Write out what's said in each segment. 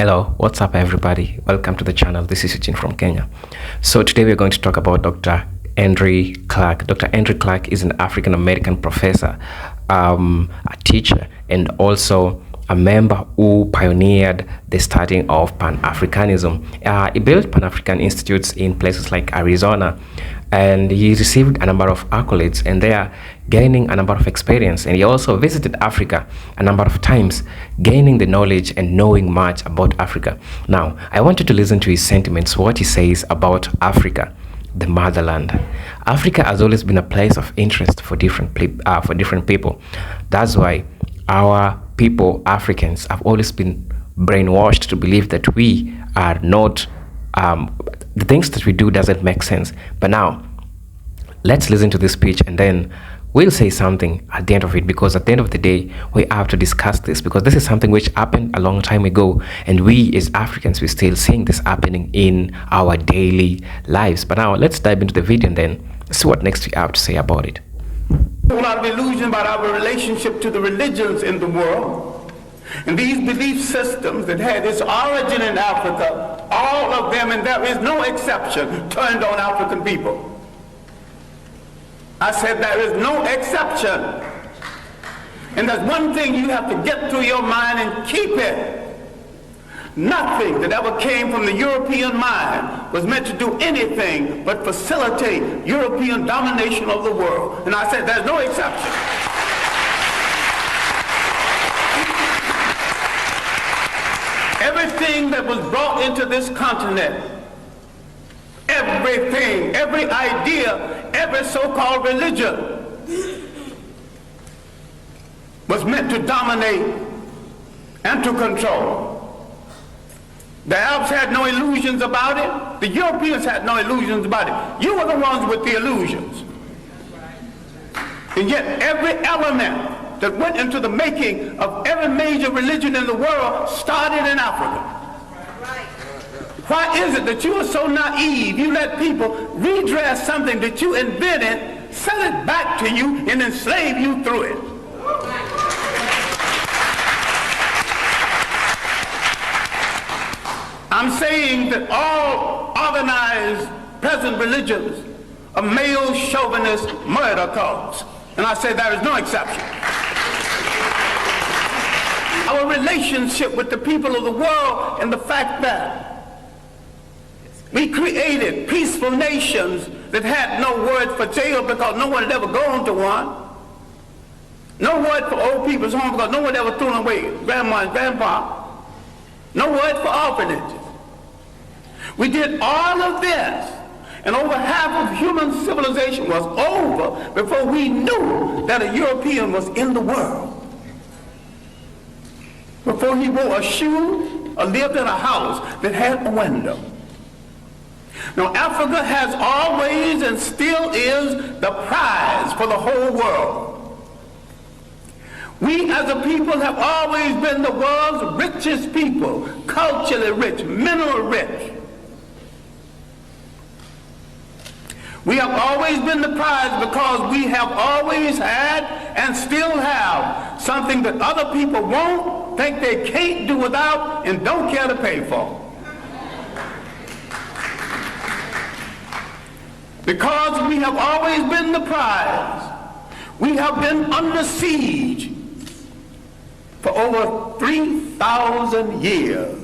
Hello, what's up everybody? Welcome to the channel. This is Eugene from Kenya. So today we're going to talk about Dr. Henrik Clarke. Dr. Henrik Clarke is an African American professor, a teacher, and also a member who pioneered the starting of Pan-Africanism. He built Pan-African institutes in places like Arizona, and he received a number of accolades, and they are gaining a number of experience. And he also visited Africa a number of times, gaining the knowledge and knowing much about Africa. Now, I want you to listen to his sentiments, what he says about Africa, the motherland. Africa has always been a place of interest for different people. That's why our people, Africans, have always been brainwashed to believe that we are not, the things that we do doesn't make sense. But now, let's listen to this speech and then we'll say something at the end of it, because at the end of the day, we have to discuss this, because this is something which happened a long time ago, and we as Africans, we're still seeing this happening in our daily lives. But now, let's dive into the video and then see what next we have to say about it. A lot of illusion about our relationship to the religions in the world. And these belief systems that had its origin in Africa, all of them, and there is no exception, turned on African people. I said there is no exception. And there's one thing you have to get through your mind and keep it. Nothing that ever came from the European mind was meant to do anything but facilitate European domination of the world. And I said there's no exception. Everything that was brought into this continent, everything, every idea, every so-called religion was meant to dominate and to control. The Arabs had no illusions about it. The Europeans had no illusions about it. You were the ones with the illusions. And yet every element that went into the making of every major religion in the world started in Africa. Why is it that you are so naive? You let people redress something that you invented, sell it back to you, and enslave you through it. I'm saying that all organized present religions are male chauvinist murder cults. And I say there is no exception. Our relationship with the people of the world and the fact that we created peaceful nations that had no word for jail because no one had ever gone to one. No word for old people's home because no one ever threw them away, grandma and grandpa. No word for orphanages. We did all of this, and over half of human civilization was over before we knew that a European was in the world. Before he wore a shoe or lived in a house that had a window. Now, Africa has always and still is the prize for the whole world. We as a people have always been the world's richest people, culturally rich, mineral rich. We have always been the prize because we have always had and still have something that other people won't, think they can't do without, and don't care to pay for. Because we have always been the prize, we have been under siege for over 3,000 years.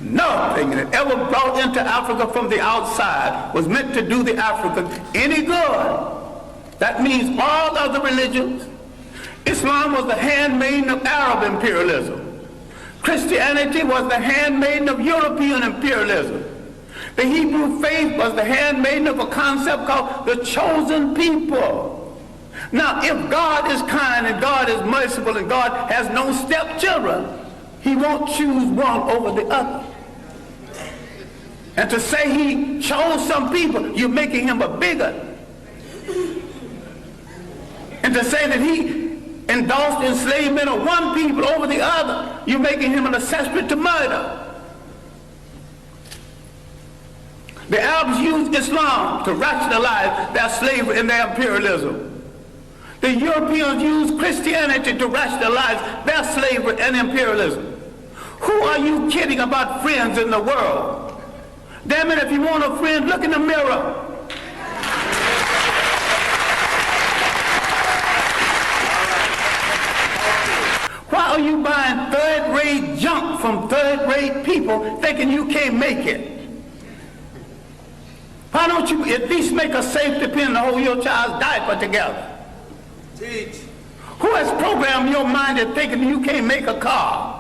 Nothing that ever brought into Africa from the outside was meant to do the Africans any good. That means all other religions. Islam was the handmaiden of Arab imperialism. Christianity was the handmaiden of European imperialism. The Hebrew faith was the handmaiden of a concept called the chosen people. Now, if God is kind and God is merciful and God has no stepchildren, he won't choose one over the other. And to say he chose some people, you're making him a bigot. And to say that he endorsed enslavement of one people over the other, you're making him an accessory to murder. The Arabs used Islam to rationalize their slavery and their imperialism. The Europeans used Christianity to rationalize their slavery and imperialism. Who are you kidding about friends in the world? Damn it, if you want a friend, look in the mirror. Why are you buying third-rate junk from third-rate people thinking you can't make it? Why don't you at least make a safety pin to hold your child's diaper together? Teach. Who has programmed your mind into thinking you can't make a car?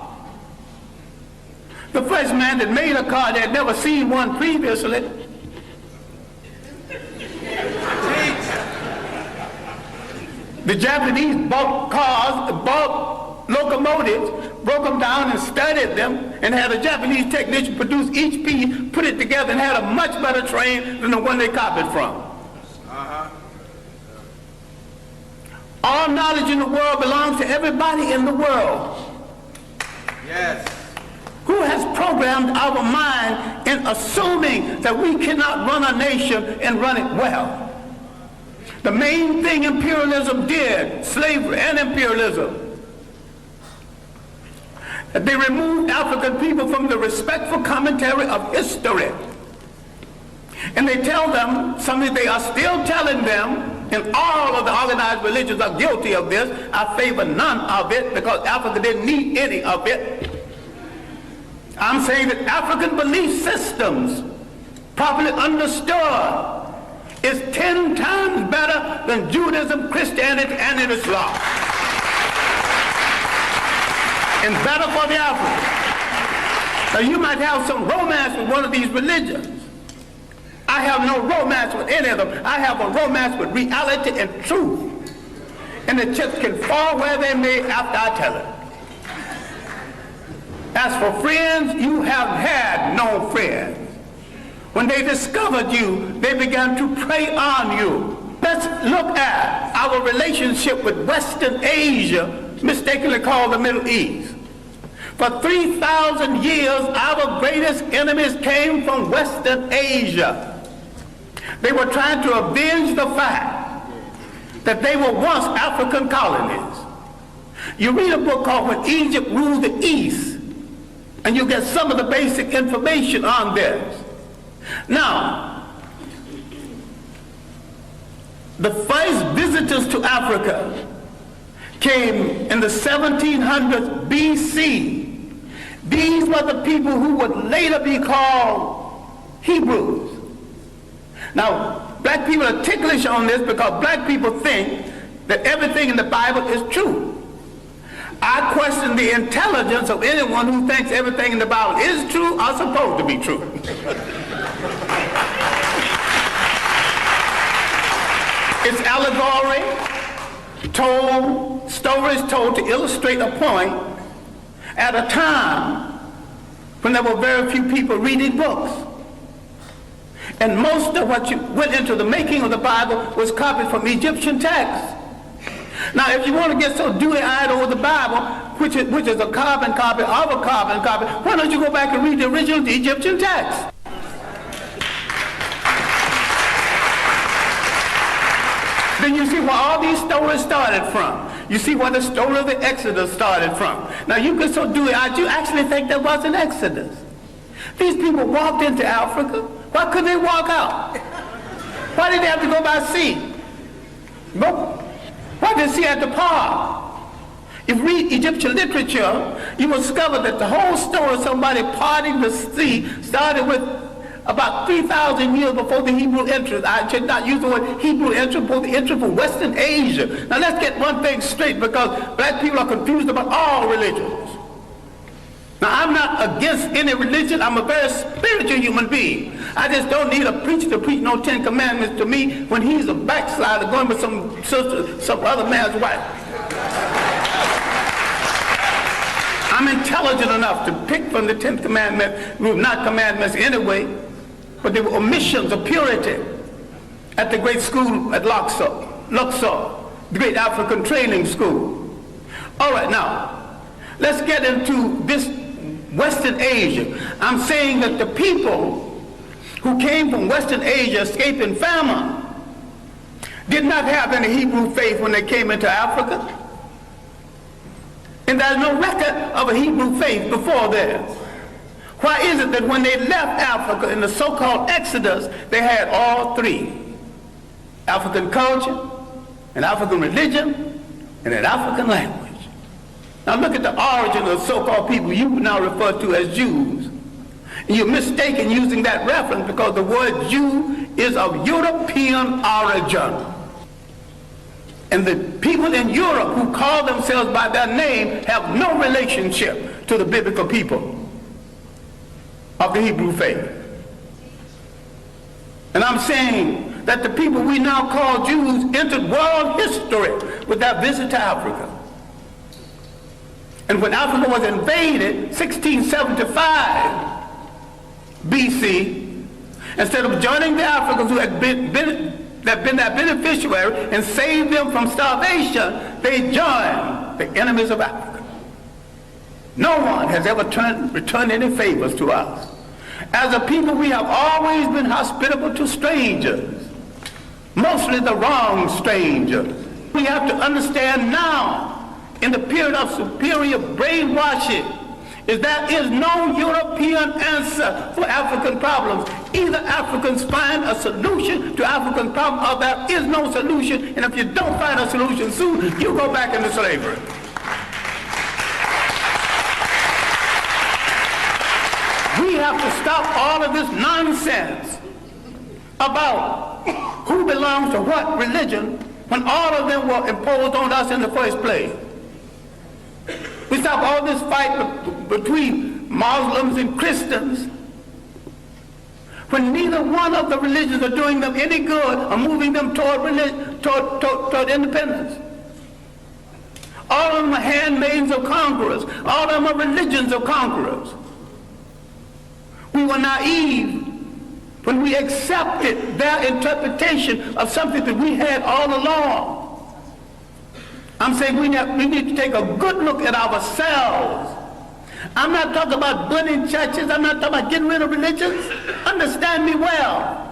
The first man that made a car that had never seen one previously. Teach. The Japanese bought cars, bought locomotives, broke them down and studied them, and had a Japanese technician produce each piece, put it together, and had a much better train than the one they copied from. All knowledge in the world belongs to everybody in the world. Yes. Who has programmed our mind in assuming that we cannot run a nation and run it well? The main thing imperialism did, slavery and imperialism, that they removed African people from the respectful commentary of history. And they tell them something they are still telling them, and all of the organized religions are guilty of this. I favor none of it because Africa didn't need any of it. I'm saying that African belief systems, properly understood, is 10 times better than Judaism, Christianity, and Islam. And better for the African. Now you might have some romance with one of these religions. I have no romance with any of them. I have a romance with reality and truth. And the chips can fall where they may after I tell it. As for friends, you have had no friends. When they discovered you, they began to prey on you. Let's look at our relationship with Western Asia, mistakenly called the Middle East. For 3,000 years, our greatest enemies came from Western Asia. They were trying to avenge the fact that they were once African colonies. You read a book called When Egypt Ruled the East, and you get some of the basic information on this. Now, the first visitors to Africa came in the 1700s BC. These were the people who would later be called Hebrews. Now, black people are ticklish on this because black people think that everything in the Bible is true. I question the intelligence of anyone who thinks everything in the Bible is true or supposed to be true. It's allegory, stories told to illustrate a point at a time when there were very few people reading books. And most of what went into the making of the Bible was copied from Egyptian texts. Now, if you want to get so dewy-eyed over the Bible, which is a carbon copy of a carbon copy, why don't you go back and read the original Egyptian text? Then you see where all these stories started from. You see where the story of the Exodus started from. Now, you get so dewy-eyed, you actually think there was an Exodus. These people walked into Africa. Why couldn't they walk out? Why did they have to go by sea? Why did they see at the park? If you read Egyptian literature, you will discover that the whole story of somebody parting the sea started with about 3,000 years before the Hebrew entrance. I should not use the word Hebrew entrance, but the entrance from Western Asia. Now let's get one thing straight, because black people are confused about all religions. Now, I'm not against any religion. I'm a very spiritual human being. I just don't need a preacher to preach no 10 commandments to me when he's a backslider going with some sister, some other man's wife. I'm intelligent enough to pick from the 10th commandment, not commandments anyway, but they were omissions of purity at the great school at Luxor, the great African training school. All right, now, let's get into this Western Asia. I'm saying that the people who came from Western Asia escaping famine did not have any Hebrew faith when they came into Africa. And there's no record of a Hebrew faith before there. Why is it that when they left Africa in the so-called Exodus, they had all three? African culture, an African religion, and an African language. Now look at the origin of the so-called people you now refer to as Jews. And you're mistaken using that reference because the word Jew is of European origin. And the people in Europe who call themselves by their name have no relationship to the biblical people of the Hebrew faith. And I'm saying that the people we now call Jews entered world history with their visit to Africa. And when Africa was invaded, 1675 BC, instead of joining the Africans who had been their beneficiary and saved them from starvation, they joined the enemies of Africa. No one has ever returned any favors to us. As a people, we have always been hospitable to strangers, mostly the wrong strangers. We have to understand now, in the period of superior brainwashing, is there is no European answer for African problems. Either Africans find a solution to African problems or there is no solution, and if you don't find a solution soon, you go back into slavery. We have to stop all of this nonsense about who belongs to what religion when all of them were imposed on us in the first place. We stop all this fight between Muslims and Christians when neither one of the religions are doing them any good or moving them toward independence. All of them are handmaids of conquerors. All of them are religions of conquerors. We were naive when we accepted their interpretation of something that we had all along. I'm saying we need to take a good look at ourselves. I'm not talking about burning churches. I'm not talking about getting rid of religions. Understand me well.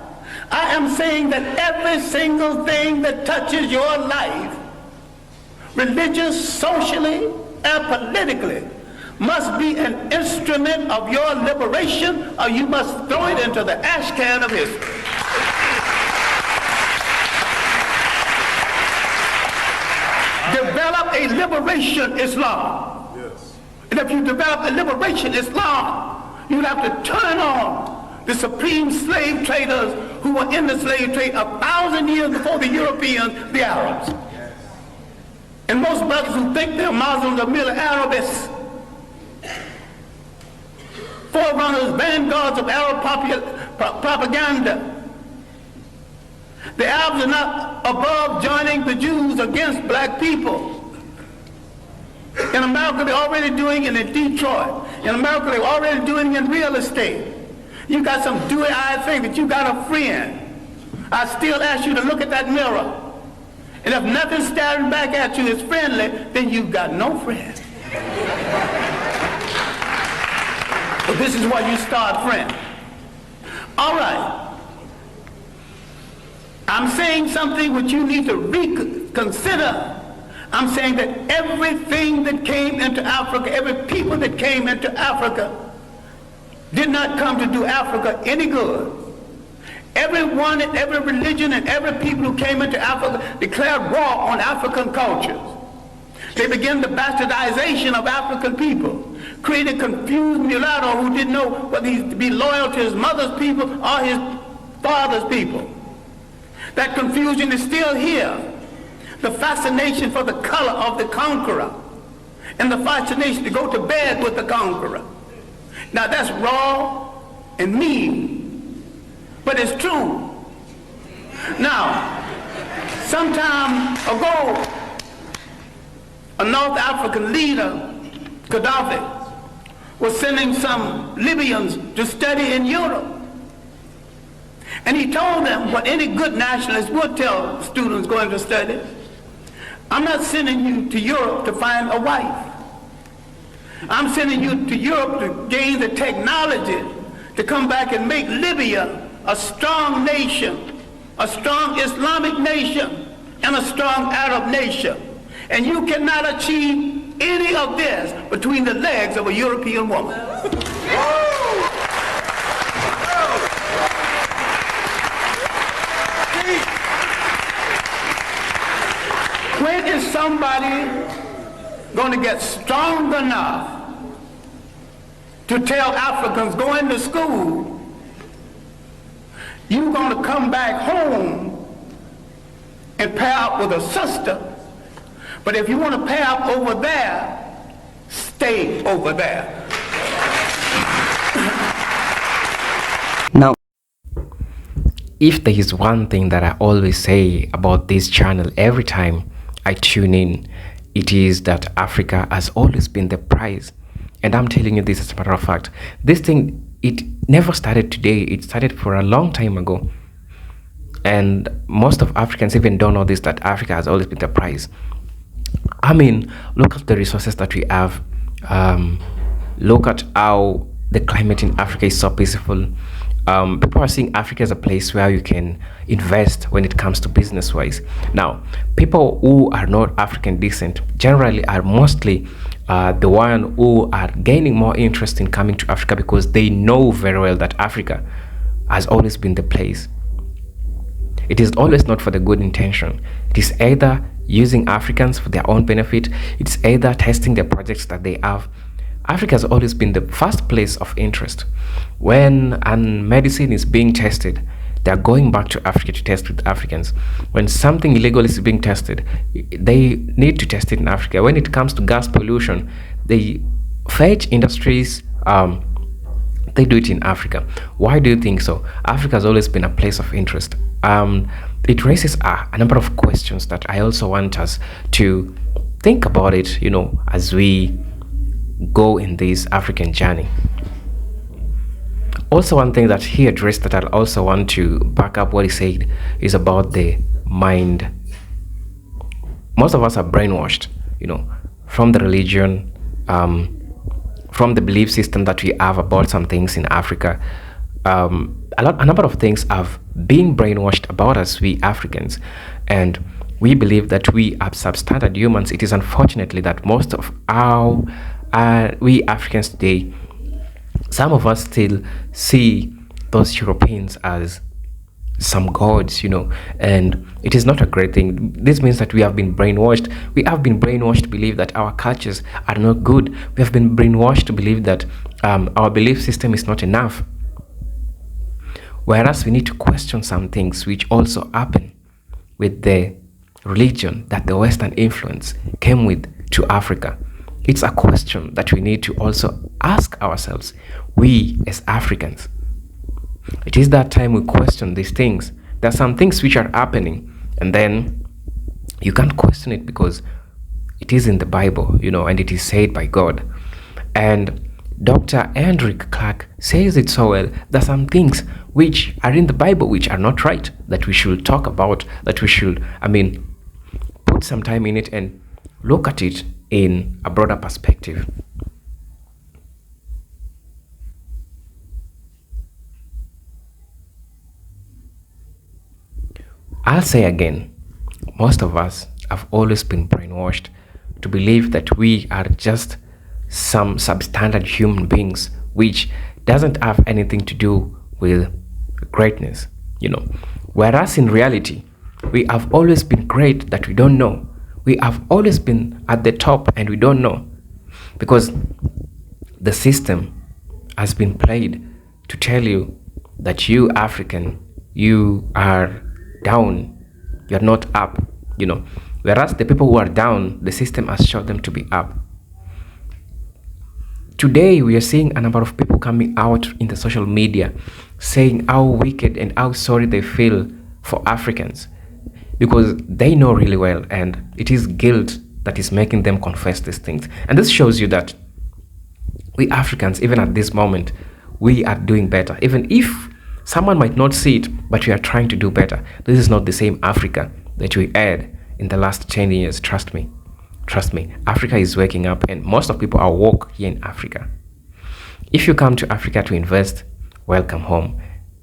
I am saying that every single thing that touches your life, religious, socially, and politically, must be an instrument of your liberation, or you must throw it into the ash can of history. Develop a liberation Islam. Yes. And if you develop a liberation Islam, you have to turn on the supreme slave traders who were in the slave trade 1,000 years before the Europeans, the Arabs. Yes. And most brothers who think they're Muslims are merely Arabists. Forerunners, vanguards of Arab propaganda. The Arabs are not above joining the Jews against black people. In America, they're already doing it in Detroit. In America, they're already doing it in real estate. You got some dewy-eyed thing that you got a friend. I still ask you to look at that mirror. And if nothing staring back at you is friendly, then you got no friend. But this is why you start friends. All right. I'm saying something which you need to reconsider. I'm saying that everything that came into Africa, every people that came into Africa, did not come to do Africa any good. Everyone and every religion and every people who came into Africa declared war on African cultures. They began the bastardization of African people, created confused mulatto who didn't know whether he to be loyal to his mother's people or his father's people. That confusion is still here. The fascination for the color of the conqueror and the fascination to go to bed with the conqueror. Now that's raw and mean, but it's true. Now, some time ago, a North African leader, Gaddafi, was sending some Libyans to study in Europe. And he told them what any good nationalist would tell students going to study: I'm not sending you to Europe to find a wife. I'm sending you to Europe to gain the technology to come back and make Libya a strong nation, a strong Islamic nation, and a strong Arab nation. And you cannot achieve any of this between the legs of a European woman. When is somebody going to get strong enough to tell Africans going to school, you're going to come back home and pair up with a sister, but if you want to pair up over there, stay over there. Now, if there is one thing that I always say about this channel every time I tune in, it is that Africa has always been the prize. And I'm telling you this as a matter of fact. This thing, it never started today. It started for a long time ago. And most of Africans even don't know this, that Africa has always been the prize. I mean, look at the resources that we have. Look at how the climate in Africa is so peaceful. People are seeing Africa as a place where you can invest when it comes to business-wise. Now, people who are not African descent generally are mostly the one who are gaining more interest in coming to Africa because they know very well that Africa has always been the place. It is always not for the good intention. It is either using Africans for their own benefit. It's either testing the projects that they have. Africa has always been the first place of interest. When medicine is being tested, they are going back to Africa to test with Africans. When something illegal is being tested, they need to test it in Africa. When it comes to gas pollution, they fetch industries, they do it in Africa. Why do you think so? Africa has always been a place of interest. It raises a number of questions that I also want us to think about it, as we go in this African journey. Also, one thing that he addressed that I also want to back up what he said is about the mind. Most of us are brainwashed, from the religion, from the belief system that we have about some things in Africa. A number of things have been brainwashed about us, we Africans, and we believe that we are substandard humans. It is unfortunately that most of we Africans today, some of us still see those Europeans as some gods, and it is not a great thing. This means that we have been brainwashed. We have been brainwashed to believe that our cultures are not good. We have been brainwashed to believe that our belief system is not enough. Whereas we need to question some things which also happen with the religion that the Western influence came with to Africa. It's a question that we need to also ask ourselves, we as Africans. It is that time we question these things. There are some things which are happening, and then you can't question it because it is in the Bible, and it is said by God. And Dr. Henrik Clarke says it so well. There are some things which are in the Bible which are not right, that we should talk about, that we should, put some time in it and look at it in a broader perspective. I'll say again, most of us have always been brainwashed to believe that we are just some substandard human beings, which doesn't have anything to do with greatness, Whereas in reality, we have always been great that we don't know. We have always been at the top and we don't know, because the system has been played to tell you that you African, you are down, you're not up, Whereas the people who are down, the system has showed them to be up. Today, we are seeing a number of people coming out in the social media saying how wicked and how sorry they feel for Africans, because they know really well, and it is guilt that is making them confess these things. And this shows you that we Africans, even at this moment, we are doing better. Even if someone might not see it, but we are trying to do better. This is not the same Africa that we had in the last 10 years, trust me. Trust me, Africa is waking up, and most of people are woke here in Africa. If you come to Africa to invest, welcome home.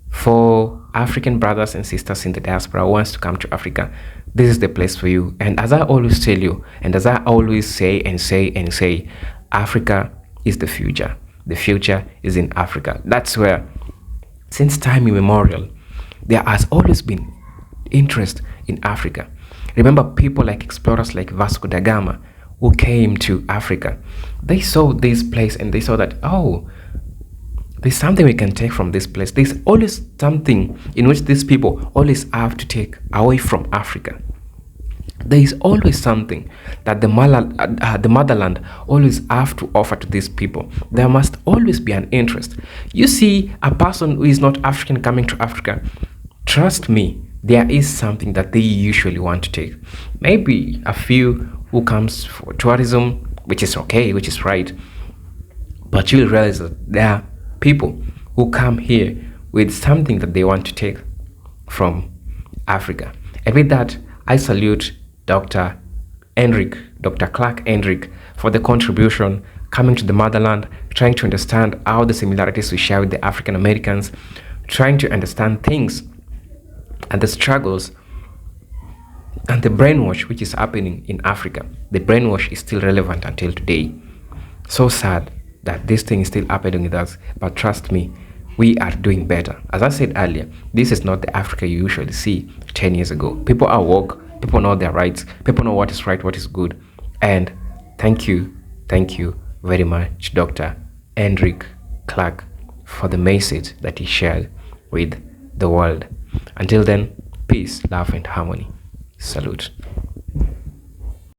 For African brothers and sisters in the diaspora who wants to come to Africa, this is the place for you. And as I always tell you, and as I always say and say and say, Africa is the future. The future is in Africa. That's where, since time immemorial, there has always been interest in Africa. Remember people like explorers like Vasco da Gama who came to Africa. They saw this place and they saw that, oh, there's something we can take from this place. There's always something in which these people always have to take away from Africa. There is always something that the motherland always have to offer to these people. There must always be an interest. You see a person who is not African coming to Africa, trust me, there is something that they usually want to take. Maybe a few who comes for tourism, which is okay, which is right. But you'll realize that there are people who come here with something that they want to take from Africa. And with that, I salute Dr. Clarke Henrik, for the contribution, coming to the motherland, trying to understand how the similarities we share with the African Americans, trying to understand things and the struggles and the brainwash which is happening in Africa. The brainwash is still relevant until today. So sad that this thing is still happening with us, but trust me, we are doing better. As I said earlier, this is not the Africa you usually see 10 years ago. People are woke, people know their rights, people know what is right, what is good. And thank you very much, Dr. Henrik Clarke, for the message that he shared with the world. Until then, peace, love, and harmony. Salute.